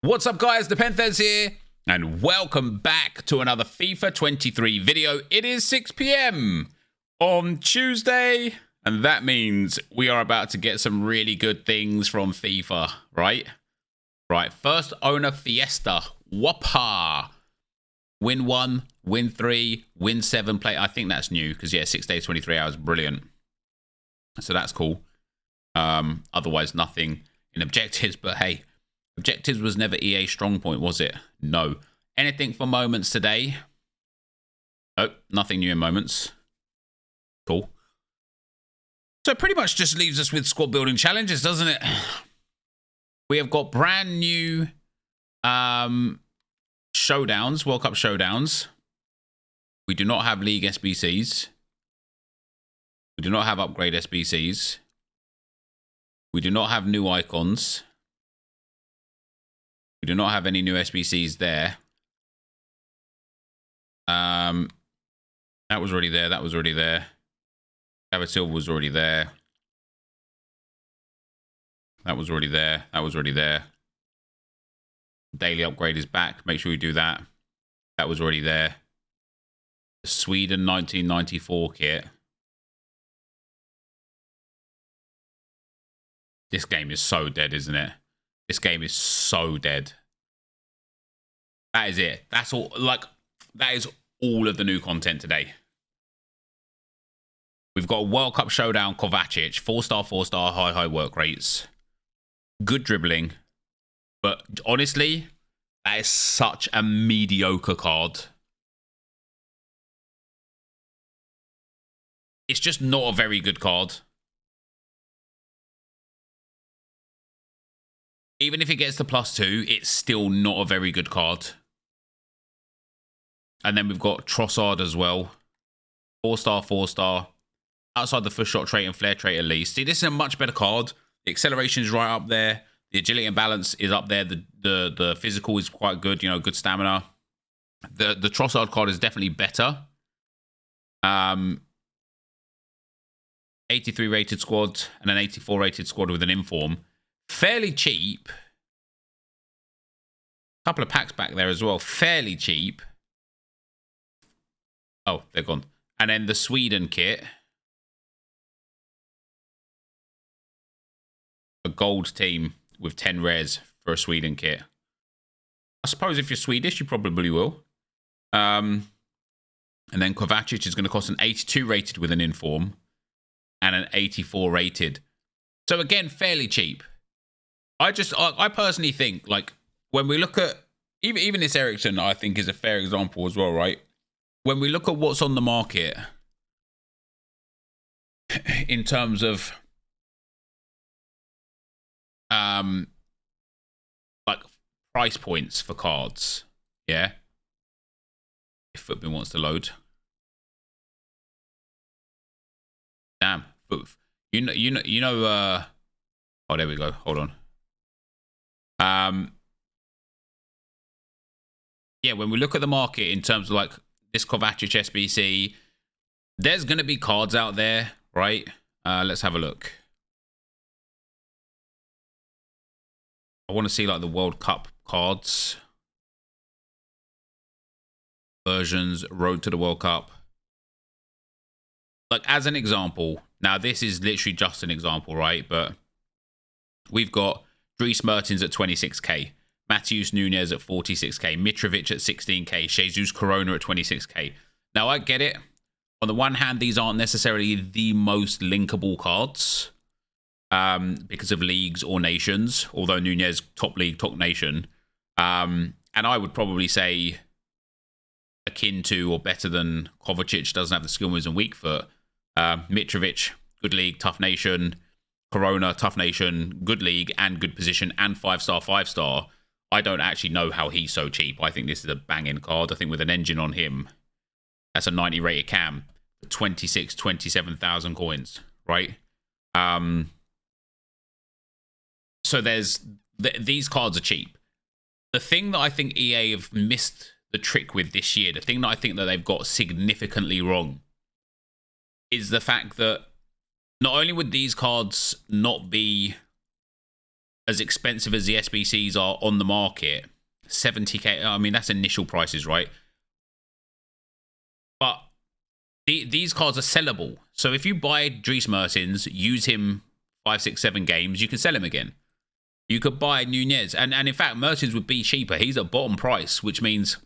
What's up guys, NepentheZ here, and welcome back to another FIFA 23 video. It is 6 PM on Tuesday, and that means we are about to get some really good things from FIFA, right? Right, first owner Fiesta, whoppa! Win 1, win 3, win 7, play. I think that's new, because yeah, 6 days, 23 hours, brilliant. So that's cool. Otherwise nothing in objectives, but hey, objectives was never EA strong point, was it? No. Anything for moments today? Nope, nothing new in moments. Cool. So it pretty much just leaves us with squad building challenges, doesn't it? We have got brand new showdowns, World Cup showdowns. We do not have League SBCs. We do not have upgrade SBCs. We do not have new icons. We do not have any new SBCs there. That was already there. That was already there. David Silva was already there. That was already there. That was already there. Daily upgrade is back. Make sure we do that. That was already there. The Sweden 1994 kit. This game is so dead, isn't it? This game is so dead. That is it. That's all. Like, that is all of the new content today. We've got a World Cup showdown, Kovacic, 4-star, high work rates. Good dribbling. But honestly, that is such a mediocre card. It's just not a very good card. Even if it gets to +2, it's still not a very good card. And then we've got Trossard as well. 4-star. Outside the first shot trait and flair trait at least. See, this is a much better card. The acceleration is right up there. The agility and balance is up there. The physical is quite good. You know, good stamina. The Trossard card is definitely better. 83 rated squad and an 84 rated squad with an inform. Fairly cheap. Couple of packs back there as well. Fairly cheap. Oh, they're gone. And then the Sweden kit. A gold team with 10 rares for a Sweden kit. I suppose if you're Swedish, you probably will. And then Kovacic is going to cost an 82 rated with an inform. And an 84 rated. So again, fairly cheap. I personally think, like, when we look at, even this Ericsson, I think is a fair example as well, right? When we look at what's on the market in terms of, like, price points for cards, yeah? If Footbin wants to load. Damn. You know, oh, there we go. Hold on. Yeah, when we look at the market in terms of like this Kovacic SBC, there's going to be cards out there, right? Let's have a look. I want to see like the World Cup cards. Versions, Road to the World Cup. Like, as an example, now this is literally just an example, right? But we've got Dries Mertens at 26k, Matheus Nunes at 46k, Mitrovic at 16k, Jesus Corona at 26k. Now, I get it. On the one hand, these aren't necessarily the most linkable cards because of leagues or nations, although Nunes, top league, top nation. And I would probably say akin to or better than Kovacic, doesn't have the skill moves and weak foot. Mitrovic, good league, tough nation. Corona, tough nation, good league and good position and 5-star. I don't actually know how he's so cheap. I think this is a banging card. I think with an engine on him, that's a 90 rated cam for 27,000 coins, right? So these cards are cheap. The thing that I think EA have missed the trick with this year, the thing that I think that they've got significantly wrong, is the fact that not only would these cards not be as expensive as the SBCs are on the market, 70k, I mean, that's initial prices, right? But these cards are sellable. So if you buy Dries Mertens, use him 5, 6, 7 games, you can sell him again. You could buy Nunez. And in fact, Mertens would be cheaper. He's at bottom price, which means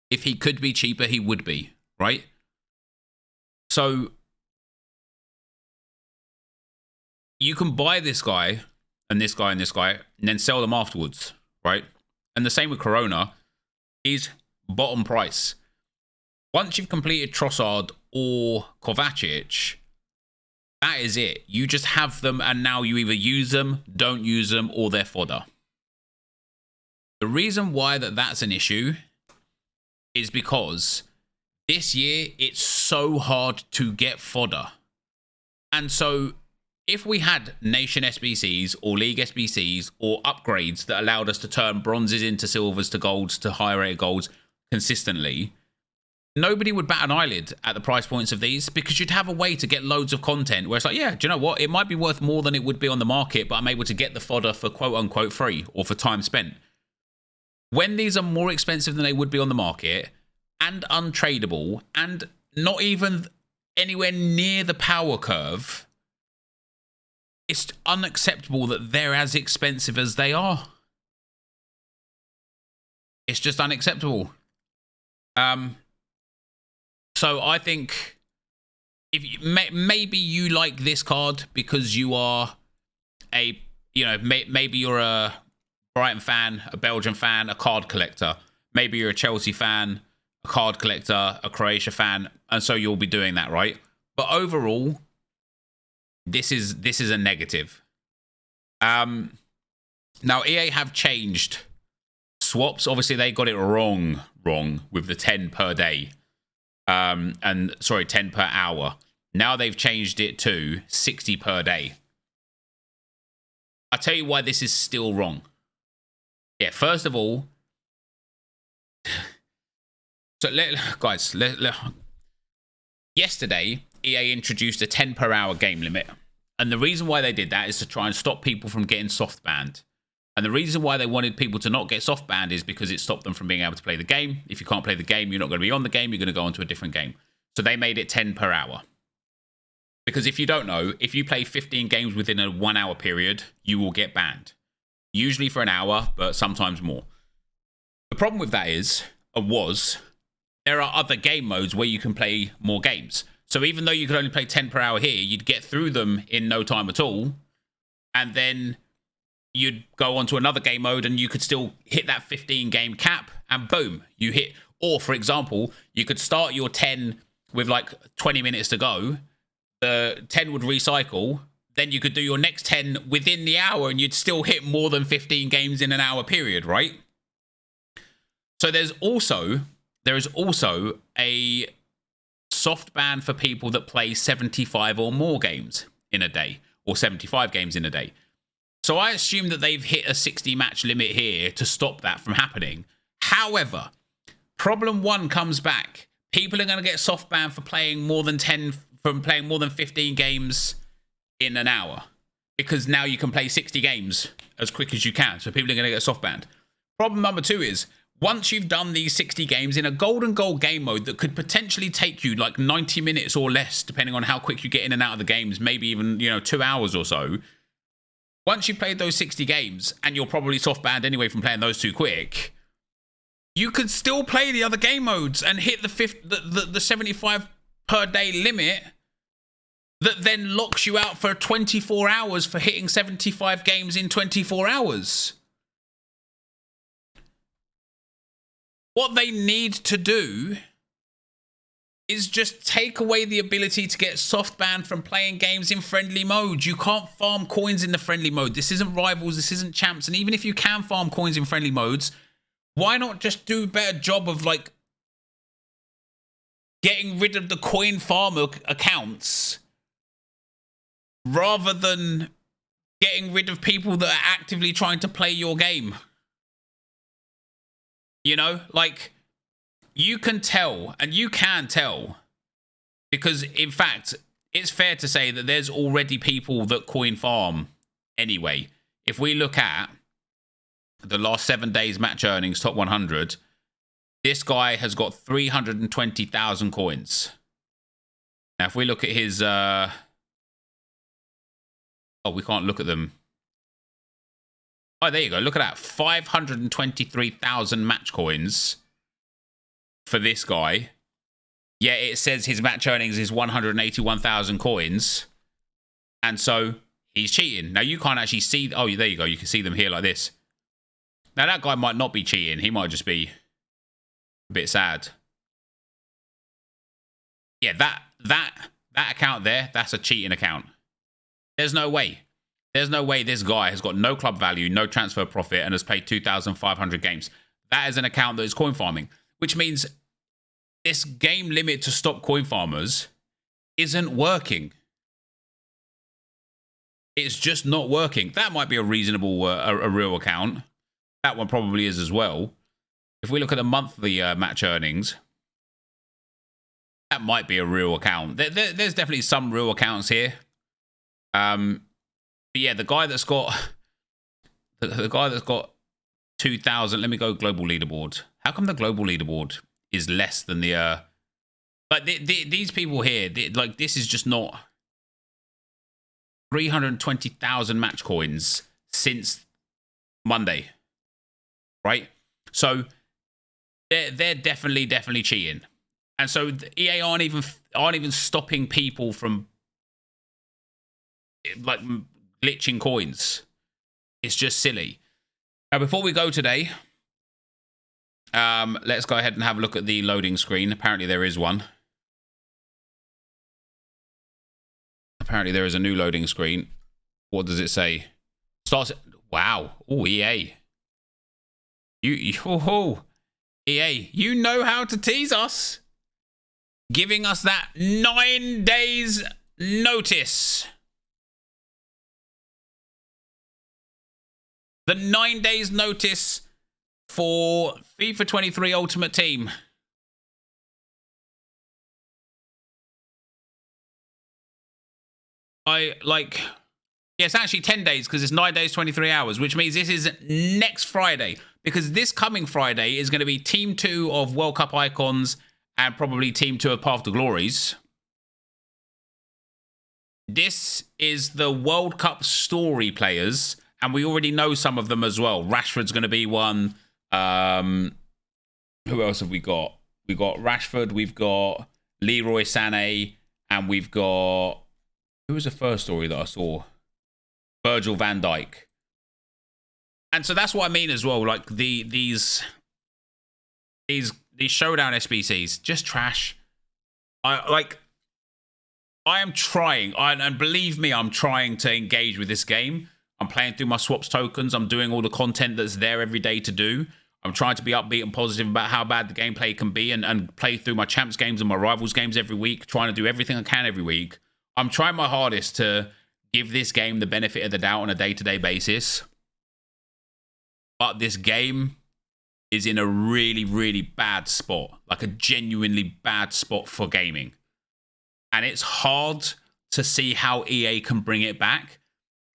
if he could be cheaper, he would be, right? So you can buy this guy and this guy and this guy and then sell them afterwards, right? And the same with Corona. He's bottom price. Once you've completed Trossard or Kovacic, that is it. You just have them, and now you either use them, don't use them, or they're fodder. The reason why that's an issue is because this year it's so hard to get fodder. And so if we had Nation SBCs or League SBCs or upgrades that allowed us to turn bronzes into silvers to golds to higher rated golds consistently, nobody would bat an eyelid at the price points of these, because you'd have a way to get loads of content where it's like, yeah, do you know what? It might be worth more than it would be on the market, but I'm able to get the fodder for quote unquote free or for time spent. When these are more expensive than they would be on the market and untradeable and not even anywhere near the power curve, it's unacceptable that they're as expensive as they are. It's just unacceptable. So I think if you, maybe you like this card because you are maybe you're a Brighton fan, a Belgian fan, a card collector. Maybe you're a Chelsea fan, a card collector, a Croatia fan, and so you'll be doing that, right? But overall, this is a negative. Now EA have changed swaps. Obviously, they got it wrong with the 10 per day. 10 per hour. Now they've changed it to 60 per day. I'll tell you why this is still wrong. Yeah, first of all, yesterday, EA introduced a 10 per hour game limit. And the reason why they did that is to try and stop people from getting soft banned. And the reason why they wanted people to not get soft banned is because it stopped them from being able to play the game. If you can't play the game, you're not going to be on the game. You're going to go onto a different game. So they made it 10 per hour. Because if you don't know, if you play 15 games within a 1 hour period, you will get banned. Usually for an hour, but sometimes more. The problem with that was, there are other game modes where you can play more games. So even though you could only play 10 per hour here, you'd get through them in no time at all. And then you'd go on to another game mode and you could still hit that 15 game cap and boom, you hit. Or for example, you could start your 10 with like 20 minutes to go. The 10 would recycle. Then you could do your next 10 within the hour and you'd still hit more than 15 games in an hour period, right? So there is also a soft ban for people that play 75 or more games in a day or 75 games in a day. So I assume that they've hit a 60 match limit here to stop that from happening. However, problem one comes back. People are going to get soft banned for playing more than 15 games in an hour, because now you can play 60 games as quick as you can. So people are going to get soft banned. Problem number two is, once you've done these 60 games in a golden goal game mode that could potentially take you like 90 minutes or less, depending on how quick you get in and out of the games, maybe even 2 hours or so. Once you've played those 60 games, and you're probably soft banned anyway from playing those too quick, you could still play the other game modes and hit the 75 per day limit that then locks you out for 24 hours for hitting 75 games in 24 hours. What they need to do is just take away the ability to get soft banned from playing games in friendly mode. You can't farm coins in the friendly mode. This isn't Rivals, this isn't Champs. And even if you can farm coins in friendly modes, why not just do a better job of like getting rid of the coin farmer accounts rather than getting rid of people that are actively trying to play your game? Like, you can tell, and you can tell, because in fact, it's fair to say that there's already people that coin farm anyway. if we look at the last 7 days match earnings, top 100, this guy has got 320,000 coins. Now, if we look at his... oh, we can't look at them. Oh, there you go. Look at that. 523,000 match coins for this guy. Yeah, it says his match earnings is 181,000 coins. And so he's cheating. Now, you can't actually see... Oh, there you go. You can see them here like this. Now, that guy might not be cheating. He might just be a bit sad. Yeah, that account there, that's a cheating account. There's no way. There's no way this guy has got no club value, no transfer profit, and has played 2,500 games. That is an account that is coin farming, which means this game limit to stop coin farmers isn't working. It's just not working. That might be a reasonable, a real account. That one probably is as well. If we look at the monthly match earnings, that might be a real account. There's definitely some real accounts here. But yeah, the guy that's got the guy that's got 2,000. Let me go global leaderboard. How come the global leaderboard is less than the like these people here? Like, this is just not 320,000 match coins since Monday, right? So they're definitely cheating, and so EA aren't even stopping people from like glitching coins. It's just silly. Now, before we go today, let's go ahead and have a look at the loading screen. Apparently there is one. Apparently there is a new loading screen. What does it say? Starts. Wow. Oh, EA. EA, you know how to tease us. Giving us that 9 days notice. The 9 days notice for FIFA 23 Ultimate Team. Yeah, it's actually 10 days because it's 9 days, 23 hours, which means this is next Friday, because this coming Friday is going to be Team 2 of World Cup Icons and probably Team 2 of Path to Glories. This is the World Cup story players, and we already know some of them as well. Rashford's going to be one. Who else have we got? We've got Rashford, we've got Leroy Sané, and we've got... Who was the first story that I saw? Virgil van Dijk. And so that's what I mean as well. Like, these showdown SBCs, just trash. I am trying, and believe me, I'm trying to engage with this game. I'm playing through my swaps tokens. I'm doing all the content that's there every day to do. I'm trying to be upbeat and positive about how bad the gameplay can be, and play through my champs games and my rivals games every week, trying to do everything I can every week. I'm trying my hardest to give this game the benefit of the doubt on a day-to-day basis. But this game is in a really, really bad spot. Like, a genuinely bad spot for gaming. And it's hard to see how EA can bring it back.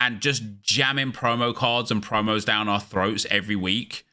And just jamming promo cards and promos down our throats every week,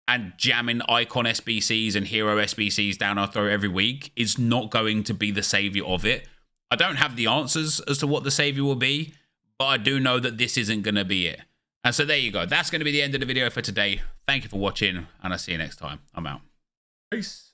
and jamming icon SBCs and hero SBCs down our throat every week is not going to be the savior of it. I don't have the answers as to what the savior will be, but I do know that this isn't going to be it. And so there you go. That's going to be the end of the video for today. Thank you for watching, and I'll see you next time. I'm out. Peace.